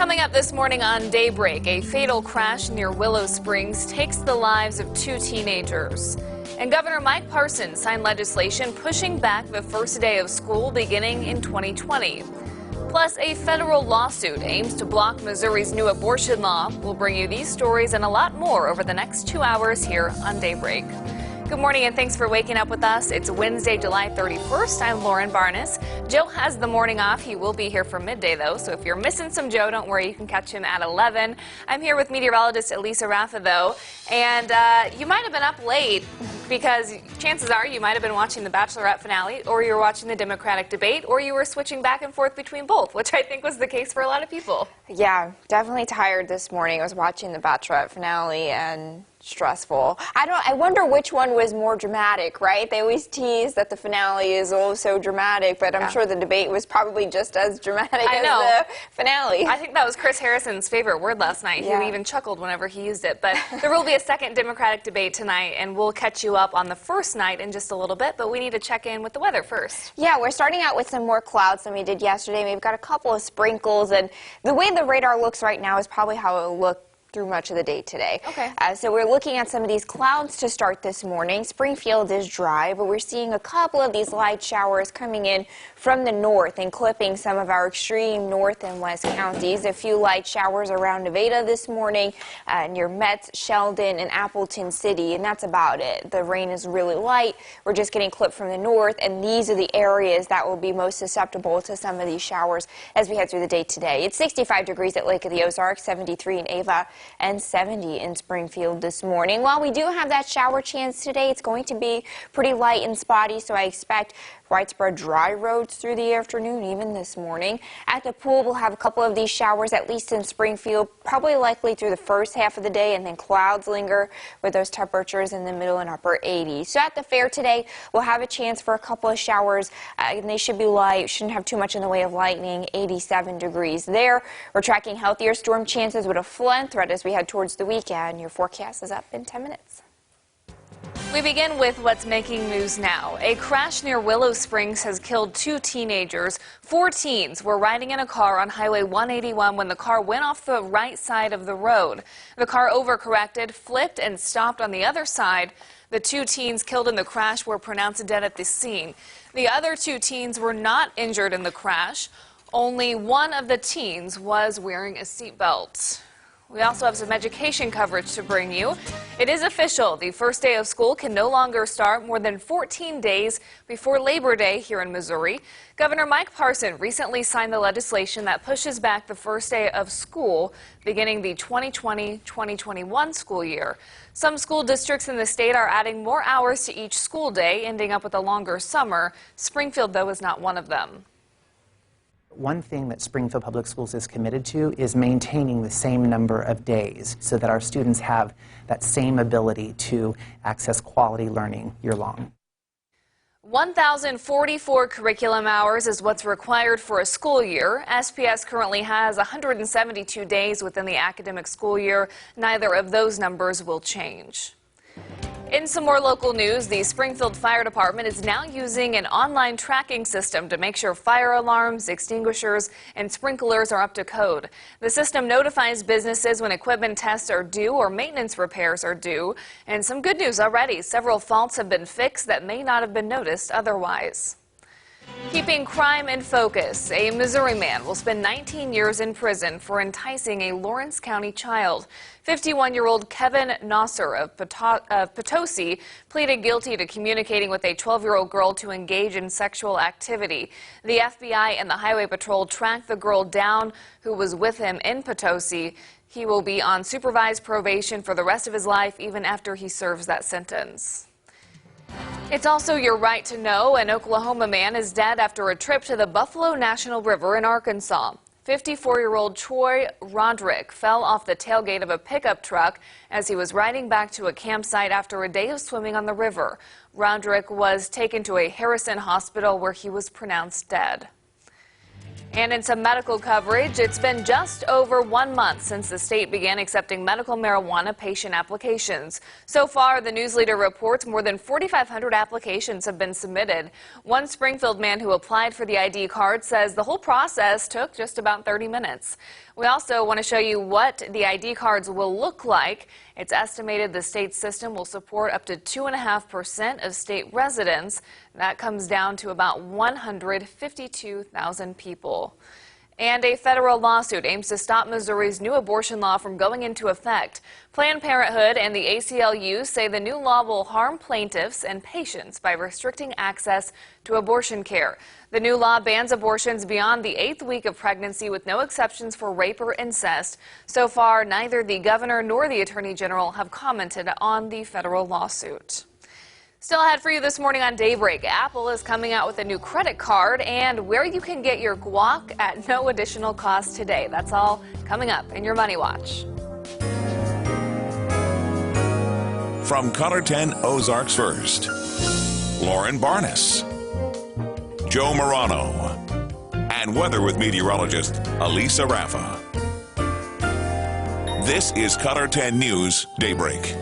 Coming up this morning on Daybreak, a fatal crash near Willow Springs takes the lives of 2 teenagers. And Governor Mike Parson signed legislation pushing back the first day of school beginning in 2020. Plus, a federal lawsuit aims to block Missouri's new abortion law. We'll bring you these stories and a lot more over the next 2 hours here on Daybreak. Good morning and thanks for waking up with us. It's Wednesday, July 31st. I'm Lauren Barnes. Joe has the morning off. He will be here for midday, though, so if you're missing some Joe, don't worry. You can catch him at 11. I'm here with meteorologist Elisa Rafa, though, and you might have been up late because chances are you might have been watching the Bachelorette finale, or you were watching the Democratic debate, or you were switching back and forth between both, which I think was the case for a lot of people. Yeah, definitely tired this morning. I was watching the Bachelorette finale and stressful. I wonder which one was more dramatic, right? They always tease that the finale is oh so dramatic, but I'm sure the debate was probably just as dramatic as the finale. I think that was Chris Harrison's favorite word last night. He even chuckled whenever he used it. But there will be a second Democratic debate tonight, and we'll catch you up on the first night in just a little bit, but we need to check in with the weather first. Yeah, we're starting out with some more clouds than we did yesterday. We've got a couple of sprinkles, and the way the radar looks right now is probably how it will look through much of the day today. Okay. So we're looking at some of these clouds to start this morning. Springfield is dry, but we're seeing a couple of these light showers coming in from the north and clipping some of our extreme north and west counties. A few light showers around Nevada this morning near Metz, Sheldon, and Appleton City, and that's about it. The rain is really light. We're just getting clipped from the north, and these are the areas that will be most susceptible to some of these showers as we head through the day today. It's 65 degrees at Lake of the Ozarks, 73 in Ava, and 70 in Springfield this morning. While we do have that shower chance today, it's going to be pretty light and spotty, so I expect widespread dry roads through the afternoon, even this morning. At the pool, we'll have a couple of these showers, at least in Springfield, probably likely through the first half of the day, and then clouds linger with those temperatures in the middle and upper 80s. So at the fair today, we'll have a chance for a couple of showers, and they should be light, shouldn't have too much in the way of lightning, 87 degrees there. We're tracking healthier storm chances with a flood threat as we head towards the weekend. Your forecast is up in 10 minutes. We begin with what's making news now. A crash near Willow Springs has killed 2 teenagers. 4 teens were riding in a car on Highway 181 when the car went off the right side of the road. The car overcorrected, flipped, and stopped on the other side. The 2 teens killed in the crash were pronounced dead at the scene. The other 2 teens were not injured in the crash. Only one of the teens was wearing a seatbelt. We also have some education coverage to bring you. It is official. The first day of school can no longer start more than 14 days before Labor Day here in Missouri. Governor Mike Parson recently signed the legislation that pushes back the first day of school beginning the 2020-2021 school year. Some school districts in the state are adding more hours to each school day, ending up with a longer summer. Springfield, though, is not one of them. One thing that Springfield Public Schools is committed to is maintaining the same number of days so that our students have that same ability to access quality learning year-long. 1,044 curriculum hours is what's required for a school year. SPS currently has 172 days within the academic school year. Neither of those numbers will change. In some more local news, the Springfield Fire Department is now using an online tracking system to make sure fire alarms, extinguishers, and sprinklers are up to code. The system notifies businesses when equipment tests are due or maintenance repairs are due. And some good news already. Several faults have been fixed that may not have been noticed otherwise. Keeping crime in focus, a Missouri man will spend 19 years in prison for enticing a Lawrence County child. 51-year-old Kevin Nasser of Potosi pleaded guilty to communicating with a 12-year-old girl to engage in sexual activity. The FBI and the Highway Patrol tracked the girl down who was with him in Potosi. He will be on supervised probation for the rest of his life, even after he serves that sentence. It's also your right to know. An Oklahoma man is dead after a trip to the Buffalo National River in Arkansas. 54-year-old Troy Roderick fell off the tailgate of a pickup truck as he was riding back to a campsite after a day of swimming on the river. Roderick was taken to a Harrison hospital where he was pronounced dead. And in some medical coverage, it's been just over 1 month since the state began accepting medical marijuana patient applications. So far, the news leader reports more than 4,500 applications have been submitted. One Springfield man who applied for the ID card says the whole process took just about 30 minutes. We also want to show you what the ID cards will look like. It's estimated the state system will support up to 2.5% of state residents. That comes down to about 152,000 people. And a federal lawsuit aims to stop Missouri's new abortion law from going into effect. Planned Parenthood and the ACLU say the new law will harm plaintiffs and patients by restricting access to abortion care. The new law bans abortions beyond the 8th week of pregnancy with no exceptions for rape or incest. So far, neither the governor nor the attorney general have commented on the federal lawsuit. Still ahead for you this morning on Daybreak, Apple is coming out with a new credit card and where you can get your guac at no additional cost today. That's all coming up in your Money Watch. From Color 10 Ozarks First, Lauren Barnes, Joe Morano, and weather with meteorologist Elisa Raffa. This is Color 10 News Daybreak.